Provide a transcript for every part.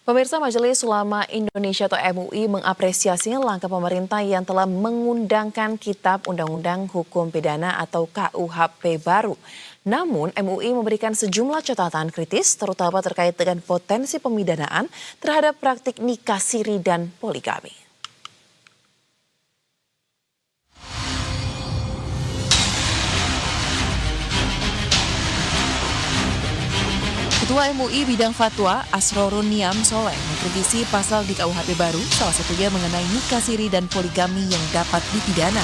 Pemirsa, Majelis Ulama Indonesia atau MUI mengapresiasi langkah pemerintah yang telah mengundangkan Kitab Undang-Undang Hukum Pidana atau KUHP baru. Namun, MUI memberikan sejumlah catatan kritis terutama terkait dengan potensi pemidanaan terhadap praktik nikah siri dan poligami. Ketua MUI Bidang Fatwa Asrorun Niam Soleh mengkritisi pasal di KUHP baru, salah satunya mengenai nikah siri dan poligami yang dapat dipidana.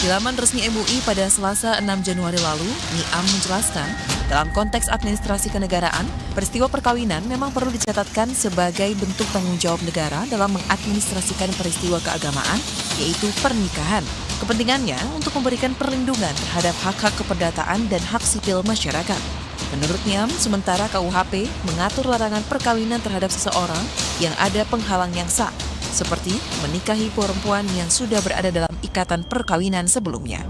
Di laman resmi MUI pada Selasa 6 Januari lalu, Niam menjelaskan, dalam konteks administrasi kenegaraan, peristiwa perkawinan memang perlu dicatatkan sebagai bentuk tanggung jawab negara dalam mengadministrasikan peristiwa keagamaan, yaitu pernikahan. Kepentingannya untuk memberikan perlindungan terhadap hak-hak keperdataan dan hak sipil masyarakat. Menurut Niam, sementara KUHP mengatur larangan perkawinan terhadap seseorang yang ada penghalang yang sah, seperti menikahi perempuan yang sudah berada dalam ikatan perkawinan sebelumnya.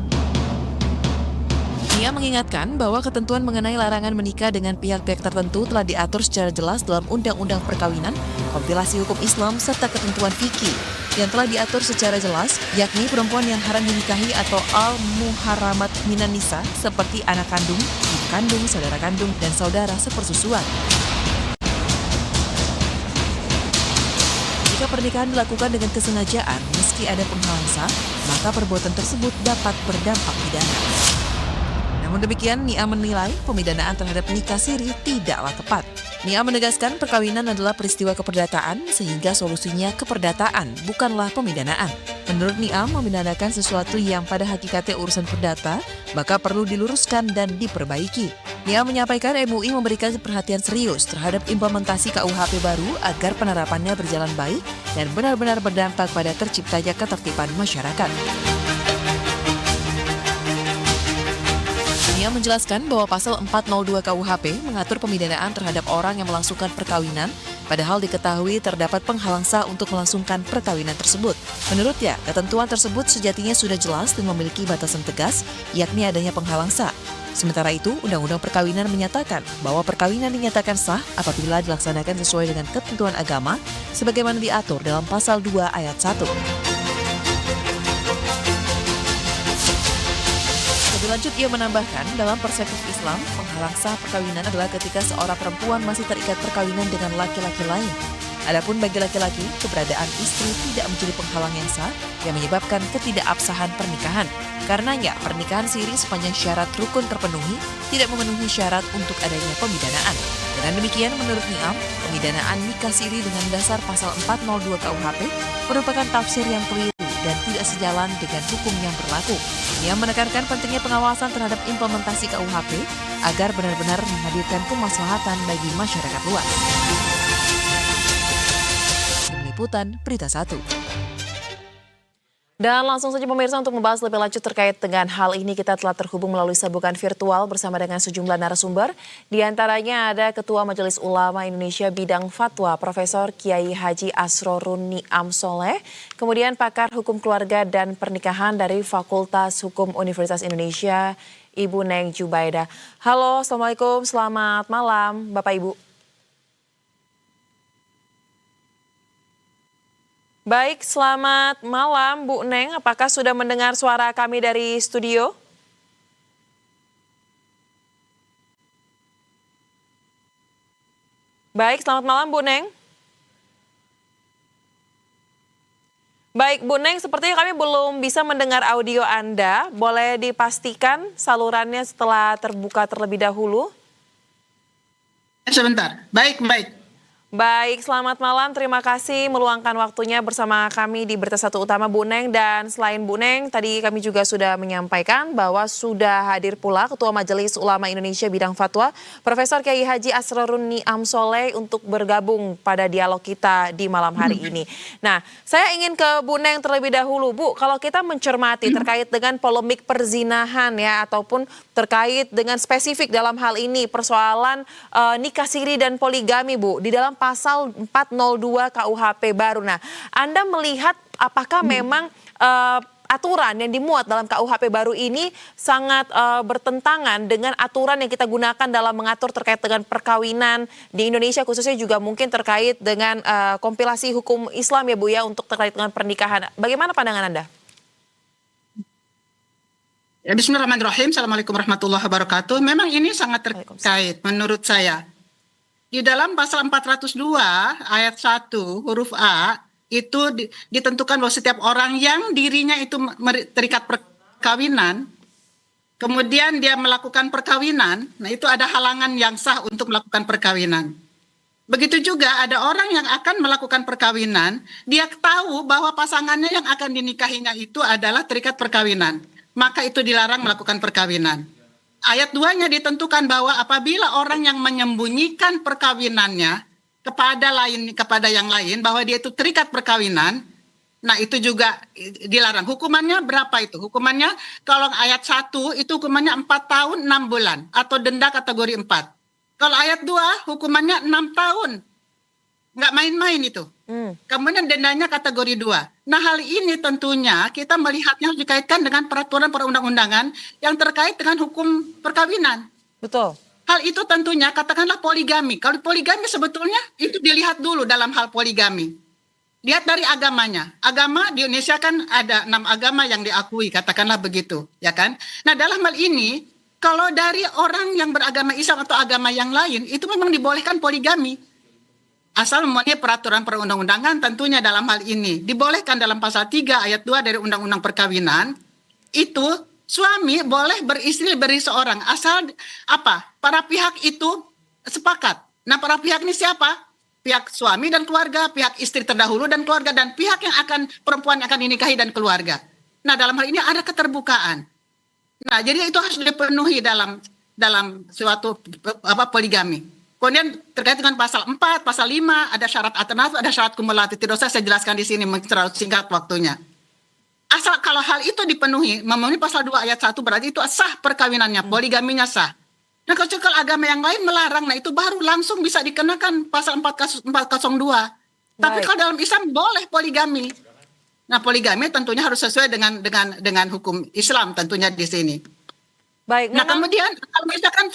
Niam mengingatkan bahwa ketentuan mengenai larangan menikah dengan pihak-pihak tertentu telah diatur secara jelas dalam Undang-Undang Perkawinan, Kompilasi Hukum Islam, serta ketentuan fikih yang telah diatur secara jelas, yakni perempuan yang haram dinikahi atau al-muharamat minan nisa seperti anak kandung, ibu kandung, saudara kandung, dan saudara sepersusuan. Jika pernikahan dilakukan dengan kesengajaan meski ada penghalang sah, maka perbuatan tersebut dapat berdampak pidana. Namun demikian, Niam menilai pemidanaan terhadap nikah siri tidaklah tepat. Niam menegaskan perkawinan adalah peristiwa keperdataan sehingga solusinya keperdataan, bukanlah pemidanaan. Menurut Niam, memidanakan sesuatu yang pada hakikatnya urusan perdata, maka perlu diluruskan dan diperbaiki. Niam menyampaikan MUI memberikan perhatian serius terhadap implementasi KUHP baru agar penerapannya berjalan baik dan benar-benar berdampak pada terciptanya ketertiban masyarakat. Niam menjelaskan bahwa pasal 402 KUHP mengatur pemidanaan terhadap orang yang melangsungkan perkawinan, padahal diketahui terdapat penghalang sah untuk melangsungkan perkawinan tersebut. Menurutnya, ketentuan tersebut sejatinya sudah jelas dan memiliki batasan tegas, yakni adanya penghalang sah. Sementara itu, Undang-Undang Perkawinan menyatakan bahwa perkawinan dinyatakan sah apabila dilaksanakan sesuai dengan ketentuan agama, sebagaimana diatur dalam pasal 2 ayat 1. Lebih lanjut, ia menambahkan, dalam perspektif Islam, penghalang sah perkawinan adalah ketika seorang perempuan masih terikat perkawinan dengan laki-laki lain. Adapun bagi laki-laki, keberadaan istri tidak menjadi penghalang yang sah yang menyebabkan ketidakabsahan pernikahan. Karenanya, pernikahan siri sepanjang syarat rukun terpenuhi tidak memenuhi syarat untuk adanya pemidanaan. Dengan demikian, menurut Niam, pemidanaan nikah siri dengan dasar pasal 402 KUHP merupakan tafsir yang keliru dan tidak sejalan dengan hukum yang berlaku. Ia menekankan pentingnya pengawasan terhadap implementasi KUHP agar benar-benar menghadirkan kemaslahatan bagi masyarakat luas. Tim Liputan Berita 1. Dan langsung saja pemirsa, untuk membahas lebih lanjut terkait dengan hal ini, kita telah terhubung melalui sambungan virtual bersama dengan sejumlah narasumber. Di antaranya ada Ketua Majelis Ulama Indonesia Bidang Fatwa Profesor Kiai Haji Asrorun Niam Soleh, kemudian pakar hukum keluarga dan pernikahan dari Fakultas Hukum Universitas Indonesia, Ibu Neng Jubaida. Halo, Assalamualaikum, selamat malam Bapak Ibu. Baik, selamat malam Bu Neng. Apakah sudah mendengar suara kami dari studio? Baik, selamat malam Bu Neng. Baik Bu Neng, sepertinya kami belum bisa mendengar audio Anda. Boleh dipastikan salurannya setelah terbuka terlebih dahulu? Sebentar, baik. Baik, selamat malam. Terima kasih meluangkan waktunya bersama kami di Berita Satu Utama Bu Neng. Dan selain Bu Neng, tadi kami juga sudah menyampaikan bahwa sudah hadir pula Ketua Majelis Ulama Indonesia Bidang Fatwa, Profesor Kiai Haji Asrorun Niam Soleh untuk bergabung pada dialog kita di malam hari ini. Nah, saya ingin ke Bu Neng terlebih dahulu. Bu, kalau kita mencermati terkait dengan polemik perzinahan ya, ataupun terkait dengan spesifik dalam hal ini persoalan nikah siri dan poligami Bu, di dalam pasal 402 KUHP baru. Nah, Anda melihat apakah memang aturan yang dimuat dalam KUHP baru ini sangat bertentangan dengan aturan yang kita gunakan dalam mengatur terkait dengan perkawinan di Indonesia, khususnya juga mungkin terkait dengan kompilasi hukum Islam ya Bu ya, untuk terkait dengan pernikahan. Bagaimana pandangan Anda? Ya, Bismillahirrahmanirrahim. Assalamualaikum warahmatullahi wabarakatuh. Memang ini sangat terkait menurut saya. Di dalam pasal 402 ayat 1 huruf A itu ditentukan bahwa setiap orang yang dirinya itu terikat perkawinan, kemudian dia melakukan perkawinan, nah itu ada halangan yang sah untuk melakukan perkawinan. Begitu juga ada orang yang akan melakukan perkawinan, dia tahu bahwa pasangannya yang akan dinikahinya itu adalah terikat perkawinan, maka itu dilarang melakukan perkawinan. Ayat 2-nya ditentukan bahwa apabila orang yang menyembunyikan perkawinannya kepada yang lain, bahwa dia itu terikat perkawinan, nah itu juga dilarang. Hukumannya berapa itu? Hukumannya kalau ayat 1 itu hukumannya 4 tahun 6 bulan atau denda kategori 4. Kalau ayat 2 hukumannya 6 tahun. Nggak main-main itu. Kemudian dendanya kategori 2. Nah hal ini tentunya kita melihatnya harus dikaitkan dengan peraturan perundang-undangan yang terkait dengan hukum perkawinan. Betul. Hal itu tentunya katakanlah poligami. Kalau poligami sebetulnya itu dilihat dulu dalam hal poligami. Lihat dari agamanya. Agama di Indonesia kan ada 6 agama yang diakui, katakanlah begitu, ya kan? Nah dalam hal ini kalau dari orang yang beragama Islam atau agama yang lain itu memang dibolehkan poligami. Asal memenuhi peraturan perundang-undangan tentunya dalam hal ini. Dibolehkan dalam pasal 3 ayat 2 dari Undang-Undang Perkawinan, itu suami boleh beristri lebih dari seorang. Asal para pihak itu sepakat. Nah para pihak ini siapa? Pihak suami dan keluarga, pihak istri terdahulu dan keluarga, dan pihak yang perempuan yang akan dinikahi dan keluarga. Nah dalam hal ini ada keterbukaan. Nah jadi itu harus dipenuhi dalam suatu poligami. Kemudian terkait dengan pasal 4, pasal 5, ada syarat alternatif, ada syarat kumulatif. Tidak usah saya jelaskan di sini, terlalu singkat waktunya. Asal kalau hal itu dipenuhi, memenuhi pasal 2 ayat 1 berarti itu sah perkawinannya, poligaminya sah. Nah kalau agama yang lain melarang, nah itu baru langsung bisa dikenakan pasal 402. Tapi kalau dalam Islam boleh poligami. Nah poligami tentunya harus sesuai dengan hukum Islam tentunya di sini. Baik. Nah kemudian kalau misalkan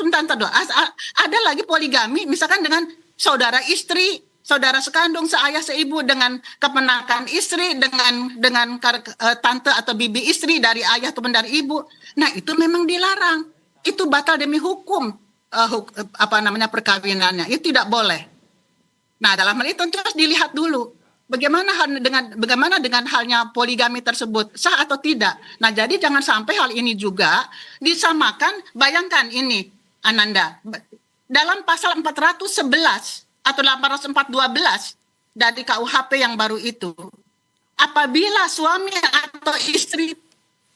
ada lagi poligami misalkan dengan saudara istri, saudara sekandung, seayah seibu, dengan keponakan istri, dengan tante atau bibi istri dari ayah atau dari ibu. Nah itu memang dilarang. Itu batal demi hukum perkawinannya. Itu tidak boleh. Nah dalam hal itu tentu harus dilihat dulu. Bagaimana dengan halnya poligami tersebut, sah atau tidak? Nah, jadi jangan sampai hal ini juga disamakan. Bayangkan ini, Ananda, dalam pasal 411 atau 812 dari KUHP yang baru itu, apabila suami atau istri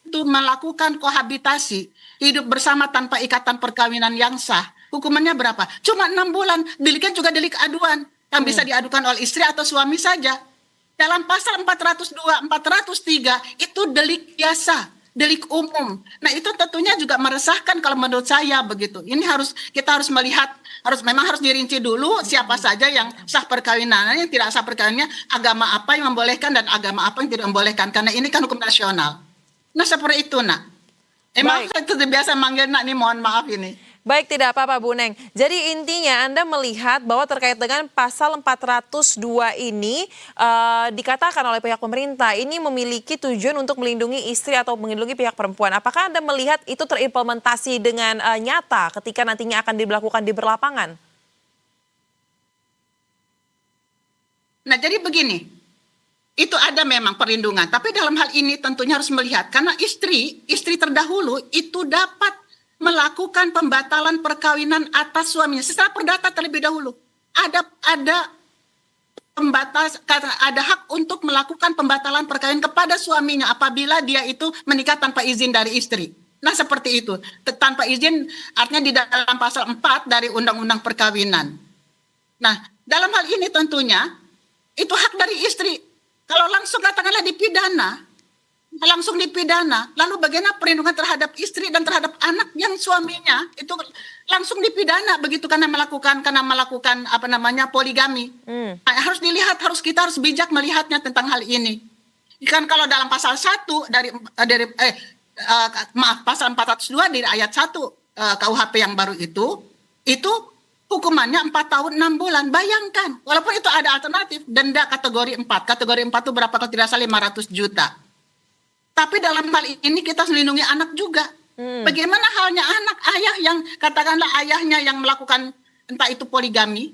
itu melakukan kohabitasi, hidup bersama tanpa ikatan perkawinan yang sah, hukumannya berapa? Cuma 6 bulan. Deliknya juga delik aduan yang bisa diadukan oleh istri atau suami saja. Dalam pasal 402, 403 itu delik biasa, delik umum. Nah itu tentunya juga meresahkan kalau menurut saya begitu. Ini kita harus melihat, memang harus dirinci dulu siapa saja yang sah perkawinannya, yang tidak sah perkawinannya, agama apa yang membolehkan dan agama apa yang tidak membolehkan. Karena ini kan hukum nasional. Nah seperti itu nak. Emang itu biasa manggil nak nih, mohon maaf ini. Baik, tidak apa-apa Bu Neng. Jadi intinya Anda melihat bahwa terkait dengan pasal 402 ini dikatakan oleh pihak pemerintah ini memiliki tujuan untuk melindungi istri atau melindungi pihak perempuan. Apakah Anda melihat itu terimplementasi dengan nyata ketika nantinya akan diberlakukan di berlapangan? Nah jadi begini, itu ada memang perlindungan. Tapi dalam hal ini tentunya harus melihat, karena istri terdahulu itu dapat melakukan pembatalan perkawinan atas suaminya secara perdata terlebih dahulu. Ada hak untuk melakukan pembatalan perkawinan kepada suaminya apabila dia itu menikah tanpa izin dari istri. Nah seperti itu. Tanpa izin artinya di dalam pasal 4 dari Undang-Undang Perkawinan. Nah dalam hal ini tentunya itu hak dari istri. Kalau langsung katakanlah dipidana, lalu bagaimana perlindungan terhadap istri dan terhadap anak yang suaminya itu langsung dipidana begitu karena melakukan poligami. Harus dilihat, kita harus bijak melihatnya tentang hal ini. Kan kalau dalam pasal 1 maaf, pasal 402 dari ayat 1 KUHP yang baru itu hukumannya 4 tahun 6 bulan. Bayangkan, walaupun itu ada alternatif denda kategori 4. Kategori 4 itu berapa kalau tidak salah 500 juta. Tapi dalam hal ini kita melindungi anak juga. Bagaimana halnya anak, ayah yang katakanlah ayahnya yang melakukan entah itu poligami,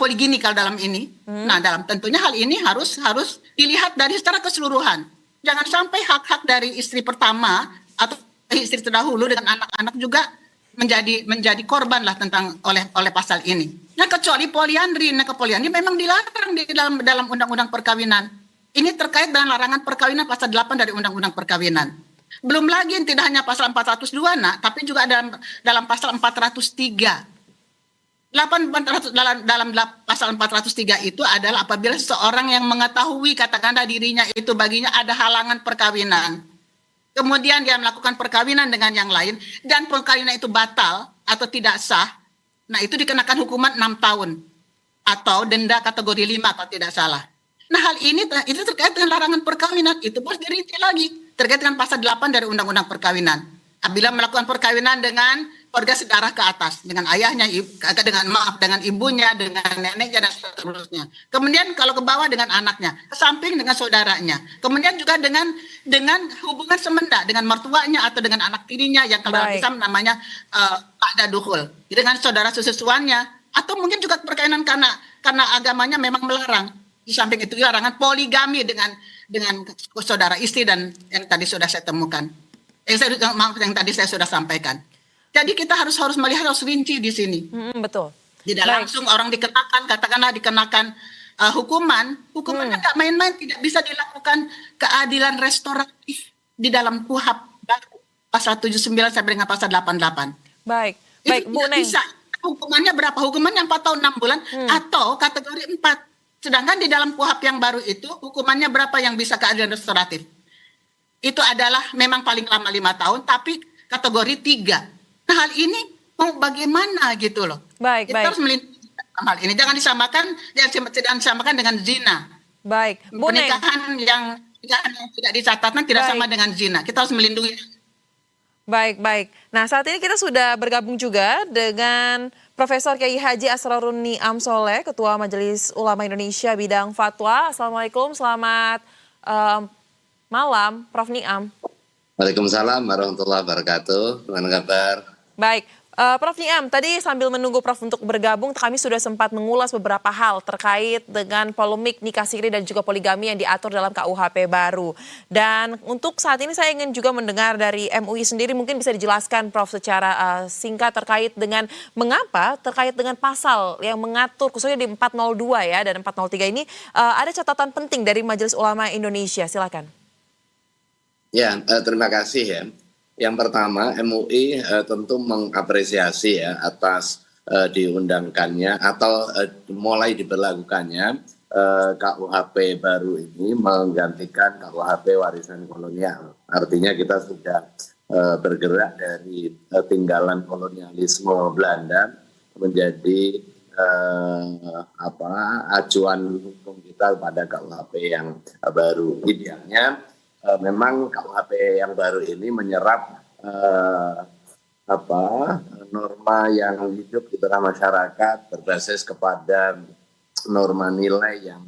poligini kalau dalam ini. Nah, dalam tentunya hal ini harus dilihat dari secara keseluruhan. Jangan sampai hak-hak dari istri pertama atau istri terdahulu dengan anak-anak juga menjadi korban lah oleh pasal ini. Nah, kecuali poliandri, poliandri memang dilarang di dalam undang-undang perkawinan. Ini terkait dengan larangan perkawinan pasal 8 dari undang-undang perkawinan. Belum lagi tidak hanya pasal 402 tapi juga dalam pasal 403. Dalam pasal 403 itu adalah apabila seseorang yang mengetahui katakanlah dirinya itu baginya ada halangan perkawinan. Kemudian dia melakukan perkawinan dengan yang lain dan perkawinan itu batal atau tidak sah. Nah, itu dikenakan hukuman 6 tahun atau denda kategori 5 kalau tidak salah. Nah, hal ini itu terkait dengan larangan perkawinan, itu harus dirinci lagi terkait dengan pasal 8 dari undang-undang perkawinan. Apabila melakukan perkawinan dengan keluarga sedarah ke atas, dengan ayahnya, dengan ibunya, dengan neneknya dan seterusnya. Kemudian kalau ke bawah dengan anaknya, ke samping dengan saudaranya. Kemudian juga dengan hubungan semenda dengan mertuanya atau dengan anak tirinya yang kalau Islam namanya ba'da dukhul, dengan saudara sesusuannya, atau mungkin juga perkawinan karena agamanya memang melarang. Di samping itu larangan poligami dengan saudara istri dan yang tadi sudah saya temukan. Yang tadi saya sudah sampaikan. Jadi kita harus melihat, harus rinci di sini. Betul. Tidak langsung orang dikenakan hukumannya nggak main-main, tidak bisa dilakukan keadilan restoratif di dalam KUHP baru pasal 79 sampai dengan pasal 88. Baik, Bu Neng. Bisa. Hukumannya berapa? Hukumannya 4 tahun 6 bulan atau kategori 4. Sedangkan di dalam KUHP yang baru itu hukumannya berapa yang bisa keadilan restoratif? Itu adalah memang paling lama 5 tahun tapi kategori 3. Nah, hal ini mau bagaimana gitu loh. Kita harus melindungi hal ini. Jangan disamakan dengan zina. Baik, Bu Neng. Pernikahan yang tidak dicatatkan tidak sama dengan zina. Kita harus melindungi. Baik. Nah, saat ini kita sudah bergabung juga dengan Profesor Kiai Haji Asrorun Niam Soleh, Ketua Majelis Ulama Indonesia bidang fatwa. Assalamualaikum, selamat malam, Prof. Niam. Waalaikumsalam warahmatullahi wabarakatuh. Gimana kabar? Baik, Prof. Niam, tadi sambil menunggu Prof untuk bergabung, kami sudah sempat mengulas beberapa hal terkait dengan polemik nikah siri dan juga poligami yang diatur dalam KUHP baru. Dan untuk saat ini saya ingin juga mendengar dari MUI sendiri, mungkin bisa dijelaskan Prof secara singkat terkait dengan mengapa terkait dengan pasal yang mengatur khususnya di 402 ya dan 403 ini ada catatan penting dari Majelis Ulama Indonesia. Silakan. Ya, terima kasih ya. Yang pertama, MUI tentu mengapresiasi ya atas diundangkannya atau mulai diberlakukannya KUHP baru ini menggantikan KUHP warisan kolonial. Artinya kita sudah bergerak dari tinggalan kolonialisme Belanda menjadi acuan hukum kita pada KUHP yang baru. Idealnya memang KUHP yang baru ini menyerap norma yang hidup di tengah masyarakat berbasis kepada norma nilai yang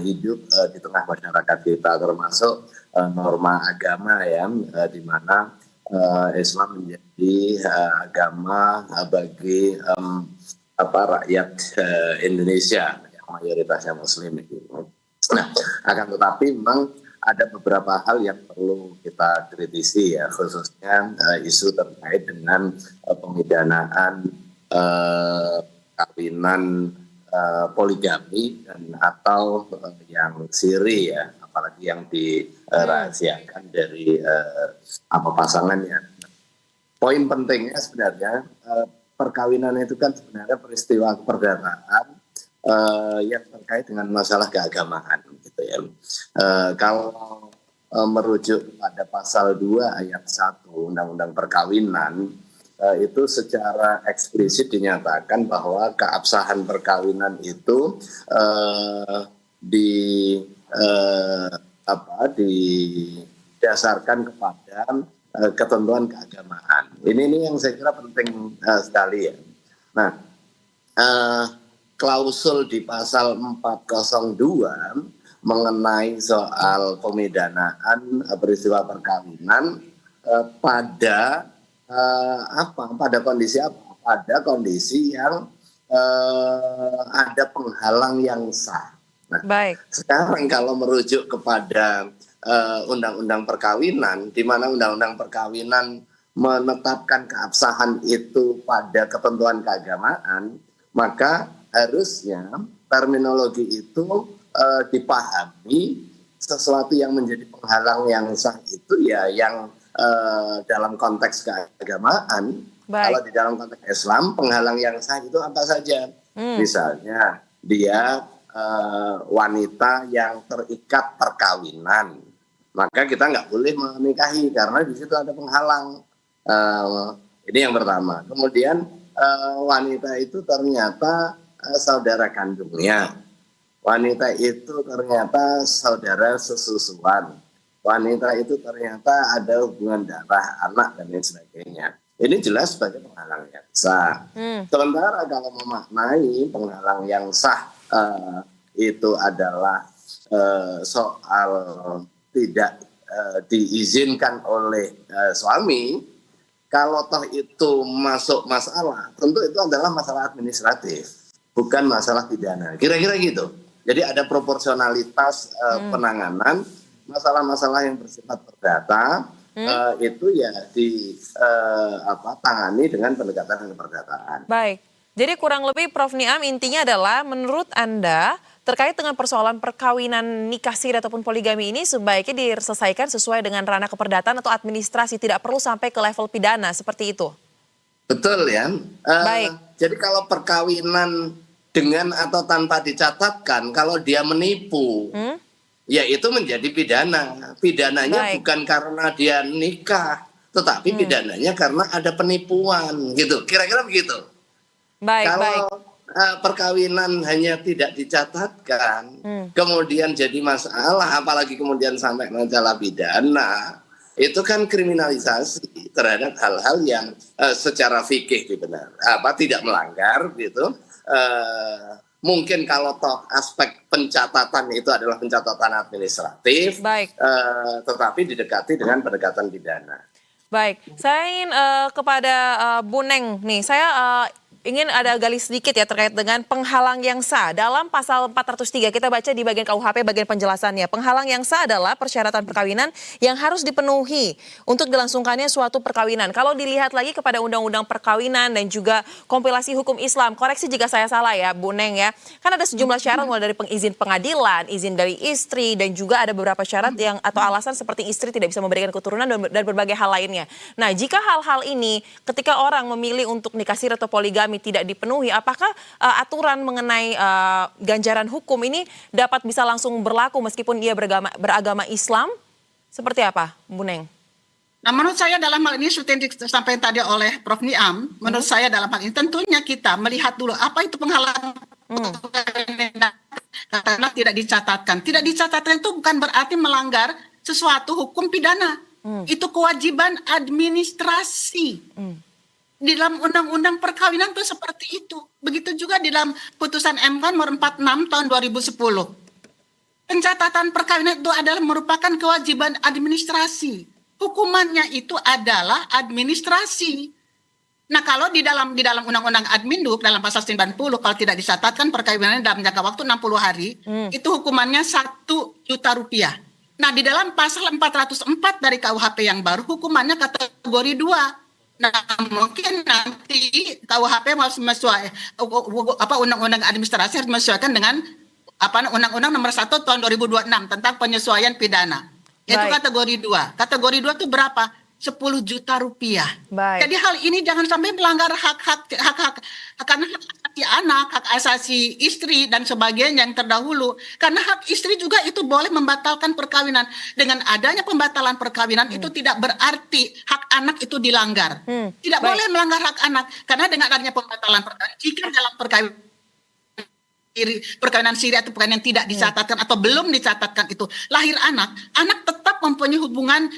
hidup di tengah masyarakat kita, termasuk norma agama ya, di mana Islam menjadi agama bagi rakyat Indonesia yang mayoritasnya Muslim. Nah, akan tetapi memang ada beberapa hal yang perlu kita kritisi ya, khususnya isu terkait dengan pemidanaan kawinan poligami dan atau yang siri ya, apalagi yang dirahasiakan dari pasangannya. Poin pentingnya sebenarnya perkawinan itu kan sebenarnya peristiwa keperdataan yang terkait dengan masalah keagamaan gitu ya. Kalau merujuk pada pasal 2 ayat 1 Undang-Undang Perkawinan itu secara eksplisit dinyatakan bahwa keabsahan perkawinan itu didasarkan kepada ketentuan keagamaan. Ini yang saya kira penting sekali ya. Nah, klausul di pasal 402 mengenai soal pemidanaan peristiwa perkawinan pada kondisi apa? Pada kondisi yang ada penghalang yang sah. Nah, Baik. sekarang kalau merujuk kepada undang-undang perkawinan, di mana undang-undang perkawinan menetapkan keabsahan itu pada ketentuan keagamaan, maka harusnya terminologi itu dipahami sesuatu yang menjadi penghalang yang sah itu ya yang dalam konteks keagamaan. Baik. Kalau di dalam konteks Islam, penghalang yang sah itu apa saja? Misalnya dia wanita yang terikat perkawinan, maka kita nggak boleh menikahi karena di situ ada penghalang. Ini yang pertama. Kemudian wanita itu ternyata saudara kandungnya, wanita itu ternyata saudara sesusuan, wanita itu ternyata ada hubungan darah anak dan lain sebagainya. Ini jelas sebagai penghalang yang sah. Sementara kalau memaknai penghalang yang sah itu adalah soal tidak diizinkan oleh suami, kalau toh itu masuk masalah, tentu itu adalah masalah administratif, bukan masalah pidana. Kira-kira gitu. Jadi ada proporsionalitas penanganan masalah-masalah yang bersifat perdata itu ya tangani dengan pendekatan keperdataan. Baik. Jadi kurang lebih Prof. Niam intinya adalah menurut Anda terkait dengan persoalan perkawinan nikah siri ataupun poligami ini sebaiknya diselesaikan sesuai dengan ranah keperdataan atau administrasi, tidak perlu sampai ke level pidana seperti itu. Betul ya. Baik. Jadi kalau perkawinan dengan atau tanpa dicatatkan, kalau dia menipu, ya itu menjadi pidana. Pidananya Baik. bukan karena dia nikah, tetapi pidananya karena ada penipuan, gitu. Kira-kira begitu. Baik, Kalau baik. perkawinan hanya tidak dicatatkan, kemudian jadi masalah, apalagi kemudian sampai masalah pidana, itu kan kriminalisasi terhadap hal-hal yang secara fikih tidak melanggar, gitu. Mungkin kalau toh aspek pencatatan itu adalah pencatatan administratif, Baik. Tetapi didekati dengan pendekatan pidana. Baik, saya ingin kepada Bu Neng nih, saya ingin ada gali sedikit ya terkait dengan penghalang yang sah. Dalam pasal 403 kita baca di bagian KUHP bagian penjelasannya. Penghalang yang sah adalah persyaratan perkawinan yang harus dipenuhi untuk dilangsungkannya suatu perkawinan. Kalau dilihat lagi kepada undang-undang perkawinan dan juga kompilasi hukum Islam, koreksi jika saya salah ya Bu Neng ya. Kan ada sejumlah syarat mulai dari izin pengadilan, izin dari istri, dan juga ada beberapa syarat yang atau alasan seperti istri tidak bisa memberikan keturunan dan berbagai hal lainnya. Nah, jika hal-hal ini ketika orang memilih untuk nikah siri atau poligami tidak dipenuhi, apakah aturan mengenai ganjaran hukum ini dapat bisa langsung berlaku meskipun dia beragama Islam? Seperti apa, Bu Neng? Nah, menurut saya dalam hal ini seperti yang disampaikan tadi oleh Prof. Niam, menurut saya dalam hal ini tentunya kita melihat dulu apa itu penghalang karena tidak dicatatkan. Tidak dicatatkan itu bukan berarti melanggar sesuatu hukum pidana. Itu kewajiban administrasi. Di dalam undang-undang perkawinan itu seperti itu. Begitu juga di dalam putusan MK nomor 46 tahun 2010. Pencatatan perkawinan itu adalah merupakan kewajiban administrasi. Hukumannya itu adalah administrasi. Nah, kalau di dalam undang-undang Adminduk dalam pasal 90 kalau tidak dicatatkan perkawinan dalam jangka waktu 60 hari, itu hukumannya 1 juta rupiah. Nah, di dalam pasal 404 dari KUHP yang baru hukumannya kategori 2. Nah, mungkin nanti KUHP harus undang-undang administrasi harus menyesuaikan dengan undang-undang nomor 1 tahun 2026 tentang penyesuaian pidana. Itu kategori 2. Kategori 2 itu berapa? 10 juta rupiah. Baik. Jadi hal ini jangan sampai melanggar hak karena hak asasi anak, hak asasi istri dan sebagainya yang terdahulu. Karena hak istri juga itu boleh membatalkan perkawinan. Dengan adanya pembatalan perkawinan itu tidak berarti hak anak itu dilanggar. Tidak boleh melanggar hak anak karena dengan adanya pembatalan perkawinan jika dalam perkawinan perkawinan siri atau perkawinan tidak dicatatkan atau belum dicatatkan itu lahir anak tetap mempunyai hubungan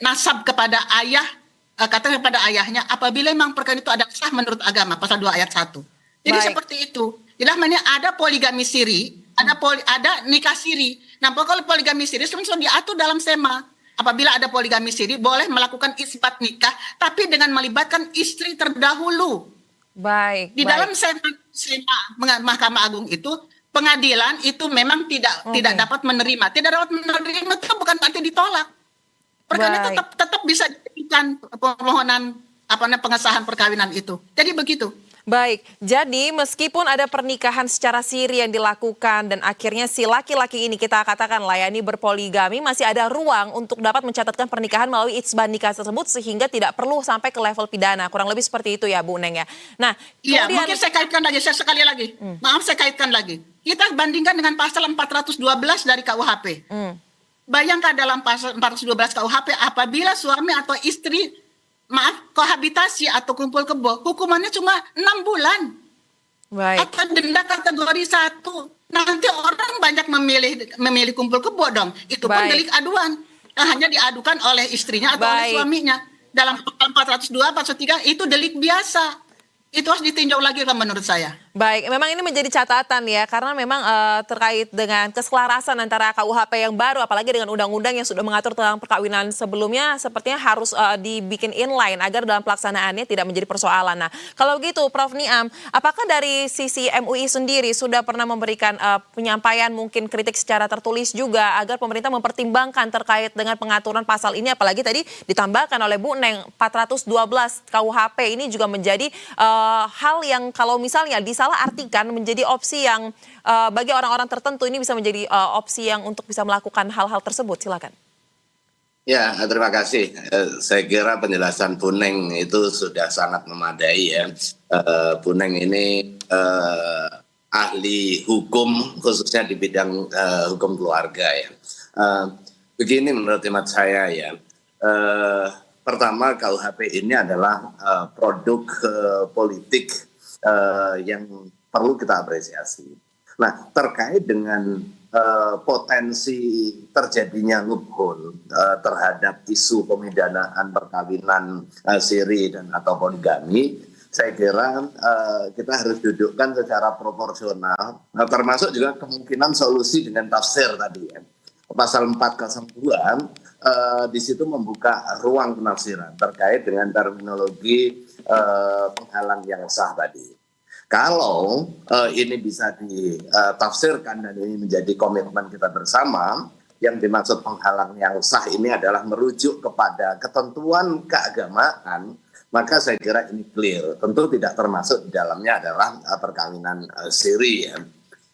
nasab kepada ayah, katakan kepada ayahnya apabila memang perkawinan itu ada sah menurut agama pasal 2 ayat 1. Jadi seperti itu. Jadi ada poligami siri, ada nikah siri. Nah, kalau poligami siri sebenarnya diatur dalam SEMA. Apabila ada poligami siri boleh melakukan isbat nikah tapi dengan melibatkan istri terdahulu. Baik. Di dalam SEMA Mahkamah Agung itu pengadilan itu memang tidak dapat menerima. Tidak dapat menerima itu bukan berarti ditolak. Perkawinan tetap bisa diberikan permohonan pengesahan perkawinan itu. Jadi begitu. Baik, jadi meskipun ada pernikahan secara siri yang dilakukan dan akhirnya si laki-laki ini kita katakan layani berpoligami, masih ada ruang untuk dapat mencatatkan pernikahan melalui itsban nikah tersebut sehingga tidak perlu sampai ke level pidana. Kurang lebih seperti itu ya Bu Neng ya. Nah, iya, kemudian mungkin saya kaitkan lagi, sekali lagi. Saya kaitkan lagi. Kita bandingkan dengan pasal 412 dari KUHP. Bayangkan dalam pasal 412 KUHP apabila suami atau istri kohabitasi atau kumpul kebo, hukumannya cuma 6 bulan. Baik. Atau denda kategori 1. Nanti orang banyak memilih kumpul kebo dong. Itu pun delik aduan. Hanya diadukan oleh istrinya atau oleh suaminya. Dalam 402, 403 itu delik biasa. Itu harus ditinjau lagi kan menurut saya. Baik, memang ini menjadi catatan ya, karena memang terkait dengan keselarasan antara KUHP yang baru, apalagi dengan undang-undang yang sudah mengatur tentang perkawinan sebelumnya, sepertinya harus dibikin inline agar dalam pelaksanaannya tidak menjadi persoalan. Nah, kalau gitu Prof. Niam, apakah dari sisi MUI sendiri sudah pernah memberikan penyampaian mungkin kritik secara tertulis juga agar pemerintah mempertimbangkan terkait dengan pengaturan pasal ini, apalagi tadi ditambahkan oleh Bu Neng 412 KUHP ini juga menjadi hal yang kalau misalnya disalah artikan menjadi opsi yang bagi orang-orang tertentu ini bisa menjadi opsi yang untuk bisa melakukan hal-hal tersebut. Silakan. Ya, terima kasih. Saya kira penjelasan Bu Neng itu sudah sangat memadai ya. Bu Neng ini ahli hukum khususnya di bidang hukum keluarga ya. Begini menurut hemat saya ya. Pertama, KUHP ini adalah produk politik yang perlu kita apresiasi. Nah, terkait dengan potensi terjadinya loophole terhadap isu pemidanaan perkawinan siri dan atau poligami, saya kira kita harus dudukkan secara proporsional, termasuk juga kemungkinan solusi dengan tafsir tadi ya. Pasal 402 di situ membuka ruang penafsiran terkait dengan terminologi penghalang yang sah tadi. Kalau ini bisa ditafsirkan dan ini menjadi komitmen kita bersama, yang dimaksud penghalang yang sah ini adalah merujuk kepada ketentuan keagamaan, maka saya kira ini clear. Tentu tidak termasuk di dalamnya adalah perkawinan siri ya.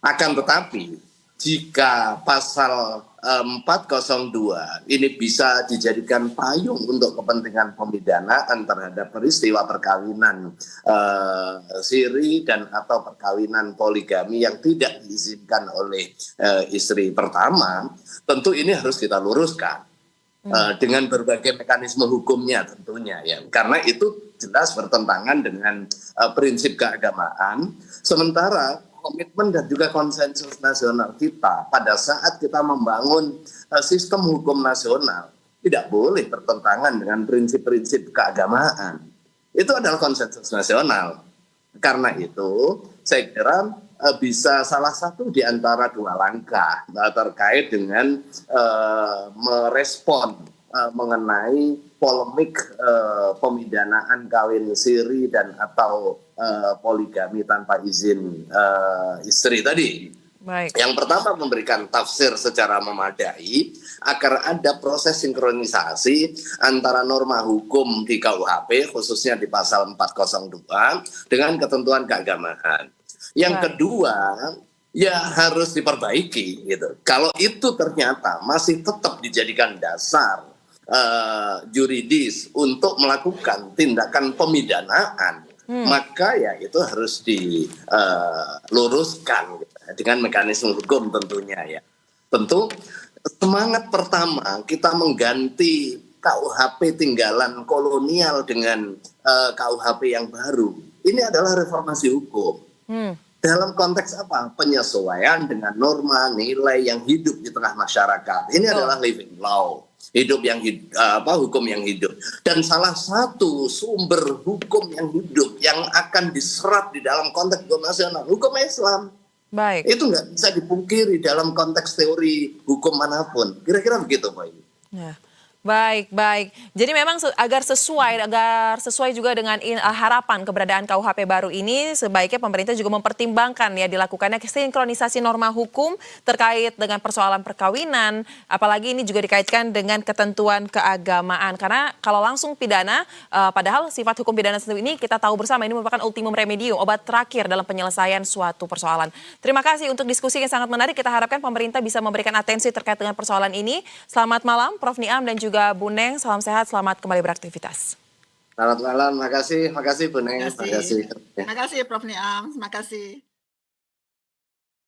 Akan tetapi jika pasal 402 ini bisa dijadikan payung untuk kepentingan pemidanaan terhadap peristiwa perkawinan siri dan atau perkawinan poligami yang tidak diizinkan oleh istri pertama, tentu ini harus kita luruskan dengan berbagai mekanisme hukumnya tentunya ya, karena itu jelas bertentangan dengan prinsip keagamaan. Sementara komitmen dan juga konsensus nasional kita pada saat kita membangun sistem hukum nasional tidak boleh bertentangan dengan prinsip-prinsip keagamaan. Itu adalah konsensus nasional. Karena itu saya kira bisa salah satu di antara dua langkah terkait dengan merespon mengenai polemik pemidanaan kawin siri dan atau poligami tanpa izin istri tadi. Baik. Yang pertama memberikan tafsir secara memadai agar ada proses sinkronisasi antara norma hukum di KUHP khususnya di pasal 402 dengan ketentuan keagamaan. Yang kedua ya harus diperbaiki gitu. Kalau itu ternyata masih tetap dijadikan dasar juridis untuk melakukan tindakan pemidanaan, maka ya itu harus diluruskan gitu, dengan mekanisme hukum tentunya ya. Tentu semangat pertama kita mengganti KUHP tinggalan kolonial dengan KUHP yang baru. Ini adalah reformasi hukum. dalam konteks apa? Penyesuaian dengan norma nilai yang hidup di tengah masyarakat. Ini adalah living law, hidup yang hukum yang hidup. Dan salah satu sumber hukum yang hidup yang akan diserap di dalam konteks hukum nasional, hukum Islam. Baik. Itu nggak bisa dipungkiri dalam konteks teori hukum manapun. Kira-kira begitu, Pak. Ya. Baik. Jadi memang agar sesuai juga dengan harapan keberadaan KUHP baru ini, sebaiknya pemerintah juga mempertimbangkan ya dilakukannya sinkronisasi norma hukum terkait dengan persoalan perkawinan, apalagi ini juga dikaitkan dengan ketentuan keagamaan. Karena kalau langsung pidana, padahal sifat hukum pidana sendiri ini kita tahu bersama ini merupakan ultimum remedium, obat terakhir dalam penyelesaian suatu persoalan. Terima kasih untuk diskusi yang sangat menarik. Kita harapkan pemerintah bisa memberikan atensi terkait dengan persoalan ini. Selamat malam, Prof. Niam dan juga Bu Neng, salam sehat, selamat kembali beraktivitas. Selamat malam, makasih Bu Neng. Terima kasih Prof. Niam, terima kasih.